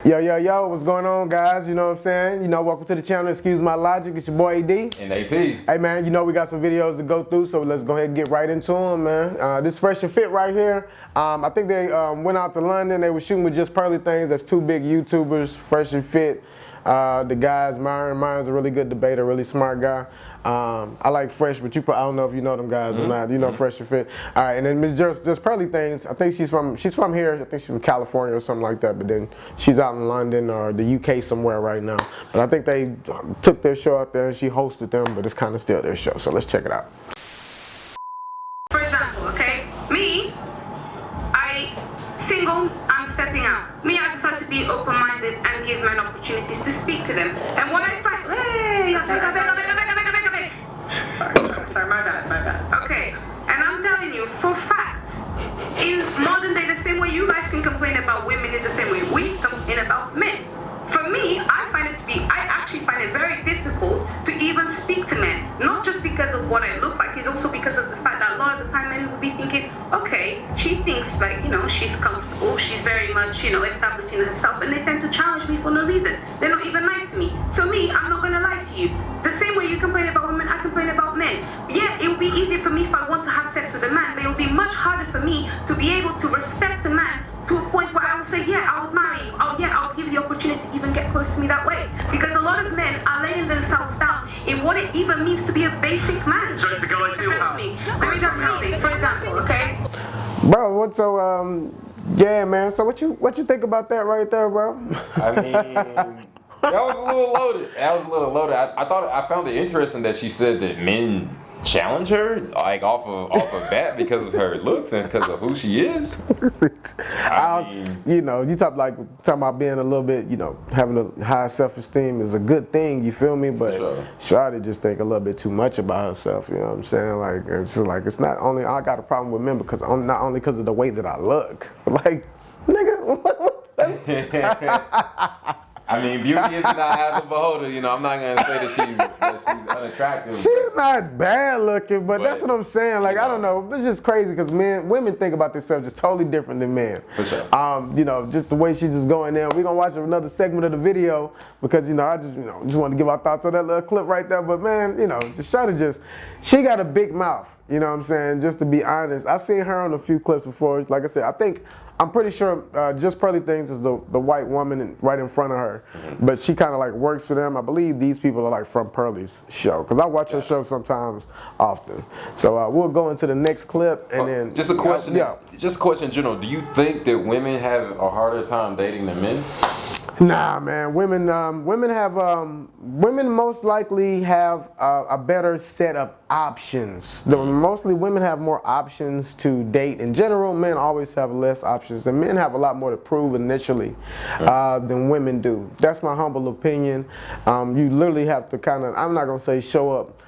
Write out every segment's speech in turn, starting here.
Yo, what's going on, guys? You know what I'm saying? You know, welcome to the channel, Excuse My Logic. It's your boy AD. And AP. Hey, man, you know we got some videos to go through, so let's go ahead and get right into them, man. This Fresh and Fit right here, I think they went out to London. They were shooting with Just Pearly Things. That's two big YouTubers, Fresh and Fit. The guys, Myron's a really good debater, really smart guy. I like Fresh, but I don't know if you know them guys or not. You know Fresh and Fit. All right, and then Miss Just Pearly Things. I think she's from here. I think she's from California or something like that. But then she's out in London or the UK somewhere right now. But I think they took their show out there and she hosted them, but it's kind of still their show. So let's check it out. For example, okay, me, single, I'm stepping out. Me, I decide to be open-minded and give men opportunities to speak to them. And what I find, sorry, my bad. Okay, and I'm telling you, for facts, in modern day, the same way you guys can complain about women is the same way we complain about men. For me, I actually find it very difficult to even speak to men. Not just because of what I look like, it's also because of the fact that a lot of the time men will be thinking, okay, she thinks like, she's comfortable, she's very much, established in herself, and they tend to challenge me for no reason. They're not even nice to me. So me, I'm not gonna lie to you. The same way you complain about women, I complain about men. Yeah, it would be easier for me if I want to have sex with a man, but it would be much harder for me to be able to respect a man to a point where I will say, yeah, I would marry you. I'll give you the opportunity to even get close to me that way. Because a lot of men are laying themselves down in what it even means to be a basic man. So it's the guys who have. Let me just say something, for example, okay? Bro, yeah, man. So what you think about that right there, bro? I mean, that was a little loaded. I found it interesting that she said that men challenge her like off of bat because of her looks and because of who she is. I mean, you talking about being a little bit, having a high self-esteem is a good thing, you feel me? But Shawty just think a little bit too much about herself, you know what I'm saying? It's not only I got a problem with men because not only because of the way that I look. Like, nigga, I mean, beauty is not eye of the beholder. I'm not gonna say that she's unattractive. She's not bad looking, but that's what I'm saying. Like, I don't know, it's just crazy because women think about themselves just totally different than men. For sure. Just the way she's just going there. We're gonna watch another segment of the video because I just want to give our thoughts on that little clip right there. But man, just Shawty she got a big mouth. You know what I'm saying? Just to be honest, I've seen her on a few clips before. Like I said, I'm pretty sure Just Pearly Things is the white woman right in front of her. Mm-hmm. But she kind of like works for them. I believe these people are like from Pearly's show. Because I watch her show sometimes often. So we'll go into the next clip and then. Just a question. Just a question in general. Do you think that women have a harder time dating than men? Nah, man. Women most likely have a better set of options. Mostly women have more options to date. In general, men always have less options, and men have a lot more to prove initially than women do. That's my humble opinion. You literally have to I'm not gonna say show up,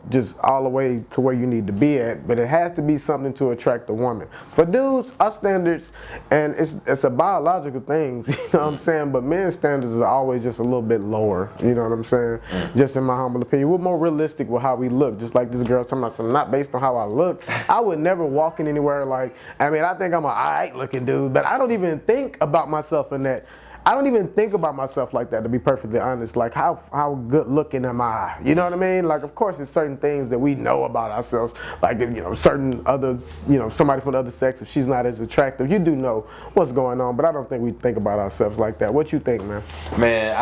just all the way to where you need to be at, but it has to be something to attract a woman. For dudes, our standards, and it's a biological thing, you know what I'm saying, but men's standards are always just a little bit lower, you know what I'm saying, just in my humble opinion. We're more realistic with how we look, just like this girl's talking about, so not based on how I look. I would never walk in anywhere I think I'm an alright looking dude, but I don't even think about myself in that. I don't even think about myself like that, to be perfectly honest. Like, how good looking am I? You know what I mean? Like, of course, there's certain things that we know about ourselves. Like, certain others, somebody from the other sex, if she's not as attractive, you do know what's going on. But I don't think we think about ourselves like that. What you think, man? Man,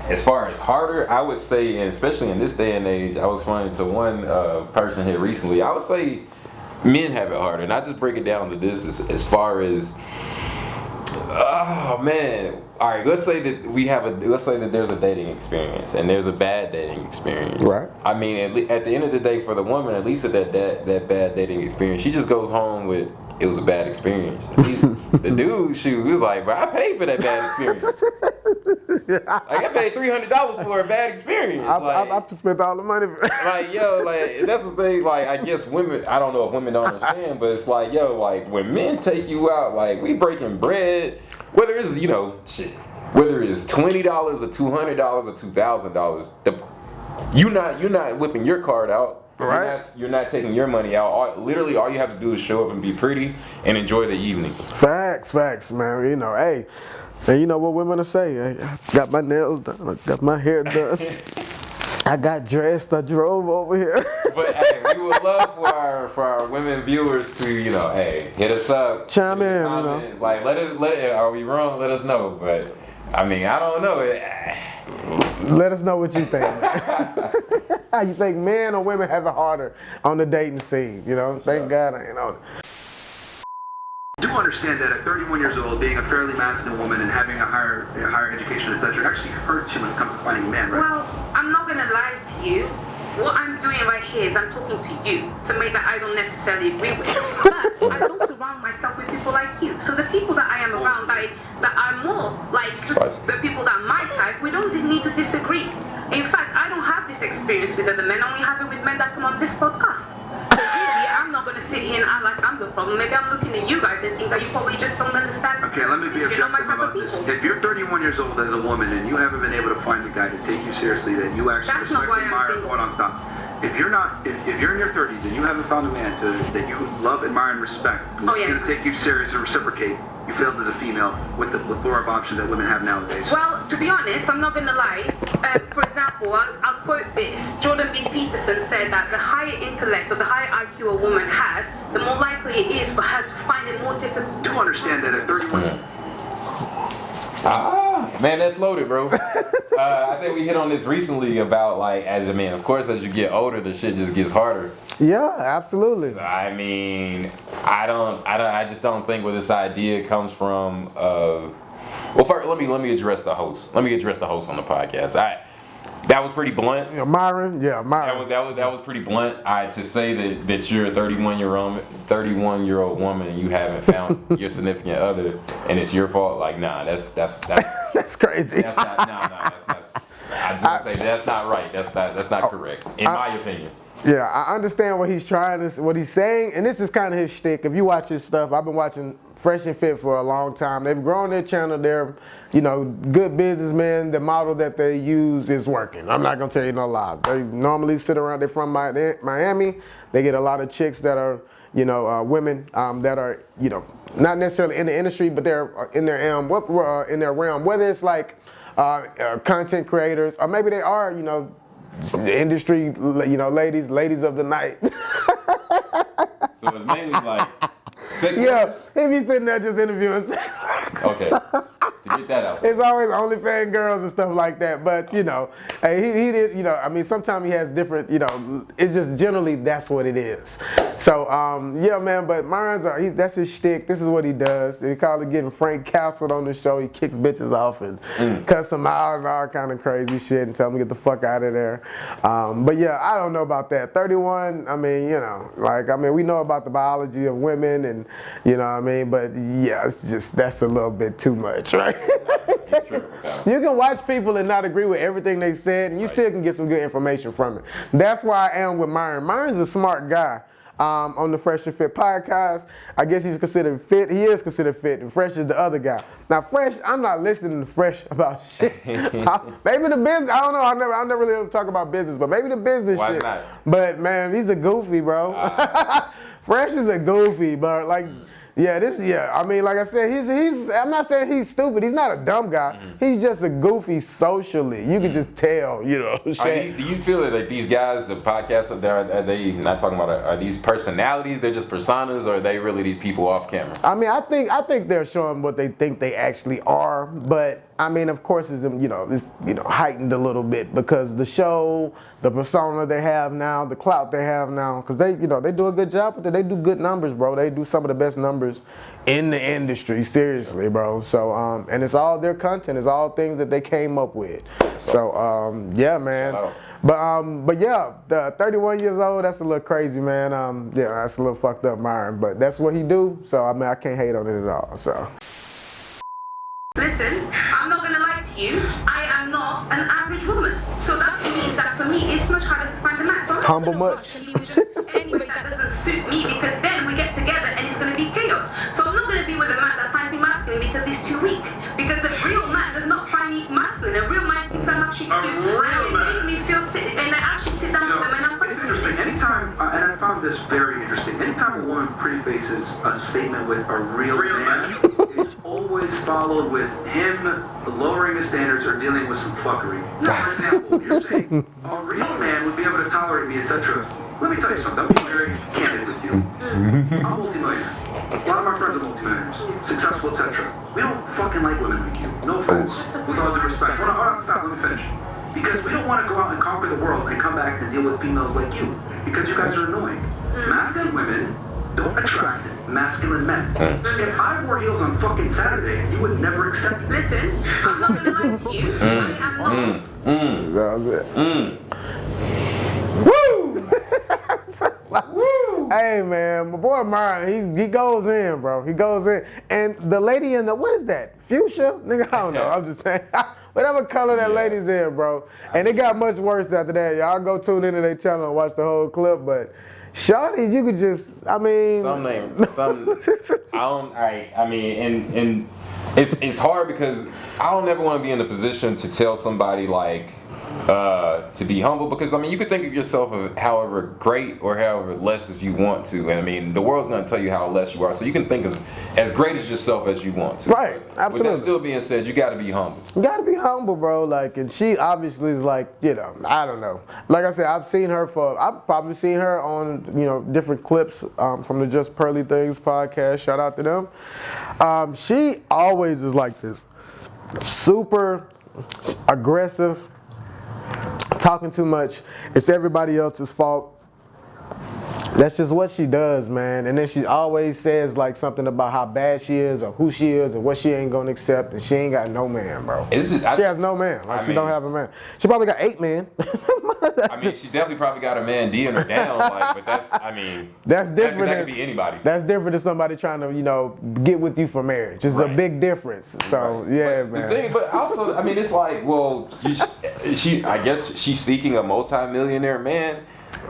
as far as harder, I would say, and especially in this day and age, I was funny to one person here recently, I would say men have it harder. And I just break it down to this as far as, oh man! All right, let's say that there's a dating experience and there's a bad dating experience. Right. I mean, at the end of the day, for the woman, at least at that bad dating experience, she just goes home with it was a bad experience. The dude, he was like, bro, I paid for that bad experience. Like, I paid $300 for a bad experience. I spent all the money. That's the thing. Like, I guess women, I don't know if women don't understand, but it's like, when men take you out, like, we breaking bread, whether it's, whether it's $20 or $200 or $2,000, you're not whipping your card out. Right. You're not taking your money out. Literally, all you have to do is show up and be pretty and enjoy the evening. Facts, man. You know, hey, and you know what women will say? I got my nails done. I got my hair done. I got dressed. I drove over here. But hey, we would love for our women viewers to, you know, hey, hit us up. Chime in, you know. It's like, are we wrong? Let us know. But I mean, I don't know. Let us know what you think. How you think men or women have it harder on the dating scene? You know, thank God I ain't on it. Do understand that at 31 years old, being a fairly masculine woman and having a higher education, etc., actually hurts you when it comes to finding men, right? Well, I'm not gonna lie to you. What I'm doing right here is I'm talking to you, somebody that I don't necessarily agree with. But I don't surround myself with people like you. So the people that I am around that are more like the people that are my type, we don't need to disagree. In fact, I don't have this experience with other men. I only have it with men that come on this podcast. So really, I'm not going to sit here and act like I'm the problem. Maybe I'm looking at you guys and think that you probably just don't understand. Okay, let me be objective about this. If you're 31 years old as a woman and you haven't been able to find a guy to take you seriously, that you actually That's not why I'm admire, single. hold on, stop. If you're in your 30s and you haven't found a man that you love, admire, and respect, who's going to take you serious and reciprocate, you failed as a female with the plethora of options that women have nowadays. Well, to be honest, I'm not going to lie. For example, I'll quote this. Jordan B. Peterson said that the higher intellect or the higher IQ a woman has, the more likely it is for her to find it more difficult. Do understand that at 31? Man, that's loaded, bro. I think we hit on this recently about, like, as a man, of course, as you get older, the shit just gets harder. Yeah, absolutely. So, I mean, I just don't think where this idea comes from. Well, first, let me address the host. Let me address the host on the podcast. That was pretty blunt. Yeah, Myron. That was pretty blunt. To say that you're a 31-year-old woman and you haven't found your significant other and it's your fault. Like, nah, that's that's crazy. That's not. That's not. I just want to say that's not right. That's not correct, in my opinion. Yeah, I understand what he's what he's saying, and this is kind of his shtick. If you watch his stuff, I've been watching Fresh and Fit for a long time. They've grown their channel. They're, good businessmen. The model that they use is working. I'm not gonna tell you no lie. They normally sit around. They're from Miami. They get a lot of chicks that are, women that are, not necessarily in the industry, but they're in their realm. Whether it's like content creators, or maybe they are, the industry, ladies of the night. So it's mainly like sex workers? He be sitting there just interviewing sex workers. Okay. To get that out there. It's always OnlyFans girls and stuff like that. But, hey, he did, sometimes he has different, it's just generally that's what it is. So, yeah, man, but Myron's, that's his shtick. This is what he does. He called it getting Frank Castle on the show. He kicks bitches off and cuss them out and all kind of crazy shit and tell them to get the fuck out of there. But, yeah, I don't know about that. 31, we know about the biology of women and, but, yeah, it's just, that's a little bit too much, right? You can watch people and not agree with everything they said, and you still can get some good information from it. That's why I am with Myron. Myron's a smart guy. On the Fresh and Fit podcast, I guess he's considered fit. He is considered fit, and Fresh is the other guy. Now, Fresh, I'm not listening to Fresh about shit. Maybe the business. I don't know. I never really talk about business, but maybe the business Why shit. not? But man, he's a goofy, bro. Fresh is a goofy, bro. Like. I mean, like I said, he's. I'm not saying he's stupid. He's not a dumb guy. He's just a goofy socially. You can just tell, Do you feel that like these guys, the podcasts, are they not talking about? Are these personalities? They're just personas, or are they really these people off camera? I mean, I think they're showing what they think they actually are, but I mean, of course, it's heightened a little bit because the show, the persona they have now, the clout they have now, because they do a good job with it. They do good numbers, bro. They do some of the best numbers in the industry, seriously, bro. So, and it's all their content. It's all things that they came up with. So, yeah, man. But yeah, the 31 years old, that's a little crazy, man. That's a little fucked up, Myron. But that's what he do. So, I mean, I can't hate on it at all. So. Listen, I'm not going to lie to you. I am not an average woman. So that means that for me, it's much harder to find a man. So I'm Humble not much. going to be with just anybody that doesn't suit me because then we get together and it's going to be chaos. So I'm not going to be with a man that finds me masculine because he's too weak. Because the real man does not find me masculine. A real man thinks I'm actually cute. And they make me feel sick. And I actually sit down with them and I'm it's interesting. Anytime, and I found this very interesting. Anytime a woman prefaces a statement with a real man, it's always followed with him lowering his standards or dealing with some fuckery. For example, you're saying a real man would be able to tolerate me, etc. Let me tell you something. I'm being very candid with you. I'm a multimillionaire. A lot of my friends are multimillionaires, successful, etc. We don't fucking like women like you. No offense. With all due respect. Hold on, stop. Let me finish. Because we don't want to go out and conquer the world and come back and deal with females like you. Because you guys are annoying. Masculine women don't attract masculine men. If I wore heels on fucking Saturday, you would never accept me. Listen, I'm not gonna lie to you. I am not. That was it. Woo! Hey man, my boy Myron, he goes in, bro. He goes in. And the lady in the, what is that? Fuchsia? Nigga, I don't know. I'm just saying. Whatever color that lady's in, bro. And it got much worse after that. Y'all go tune into their channel and watch the whole clip, but Shawty, you could just, I mean. I mean, and it's hard because I don't ever want to be in a position to tell somebody like, to be humble, because I mean you could think of yourself of however great or however less as you want to, and I mean the world's gonna tell you how less you are, so you can think of as great as yourself as you want to. Right, absolutely. With that still being said, you gotta be humble. You gotta be humble, bro. Like, and she obviously is like, you know, I don't know. Like I said, I've probably seen her on, you know, different clips from the Just Pearly Things podcast. Shout out to them. She always is like this, super aggressive. Talking too much, it's everybody else's fault. That's just what she does, man. And then she always says like something about how bad she is or who she is and what she ain't gonna accept, and she ain't got no man, bro. She has no man. Like, she don't have a man. She probably got 8 men. I mean, she definitely probably got a man D'ing her down, like, but that's, I mean, that's different. That could be anybody. That's different than somebody trying to, you know, get with you for marriage. It's a big difference. So yeah, but man. The thing, but also, I mean, it's like, well, I guess she's seeking a multi-millionaire man.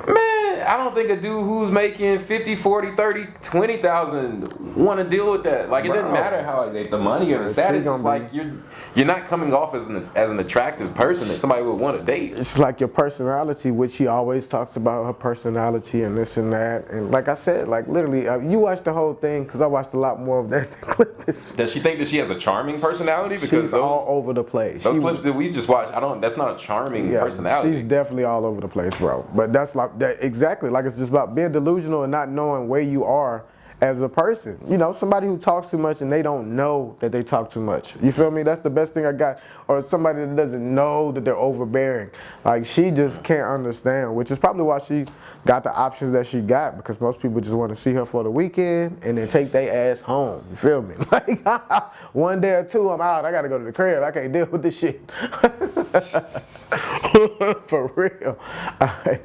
Man, I don't think a dude who's making 50, 40, 30, 20,000 want to deal with that. Like, it doesn't matter how the money or the status. It's like you're not coming off as an attractive person that somebody would want to date. It's like your personality, which she always talks about her personality and this and that. And like I said, like literally, you watched the whole thing because I watched a lot more of that clip. Does she think that she has a charming personality? Because she's all over the place. Those clips that we just watched, that's not a charming personality. She's definitely all over the place, bro. But that's like that exactly. Like, it's just about being delusional and not knowing where you are as a person. You know, somebody who talks too much and they don't know that they talk too much. You feel me? That's the best thing I got. Or somebody that doesn't know that they're overbearing. Like, she just can't understand, which is probably why she got the options that she got, because most people just want to see her for the weekend and then take their ass home. You feel me? Like, one day or two, I'm out. I got to go to the crib. I can't deal with this shit. For real. All right.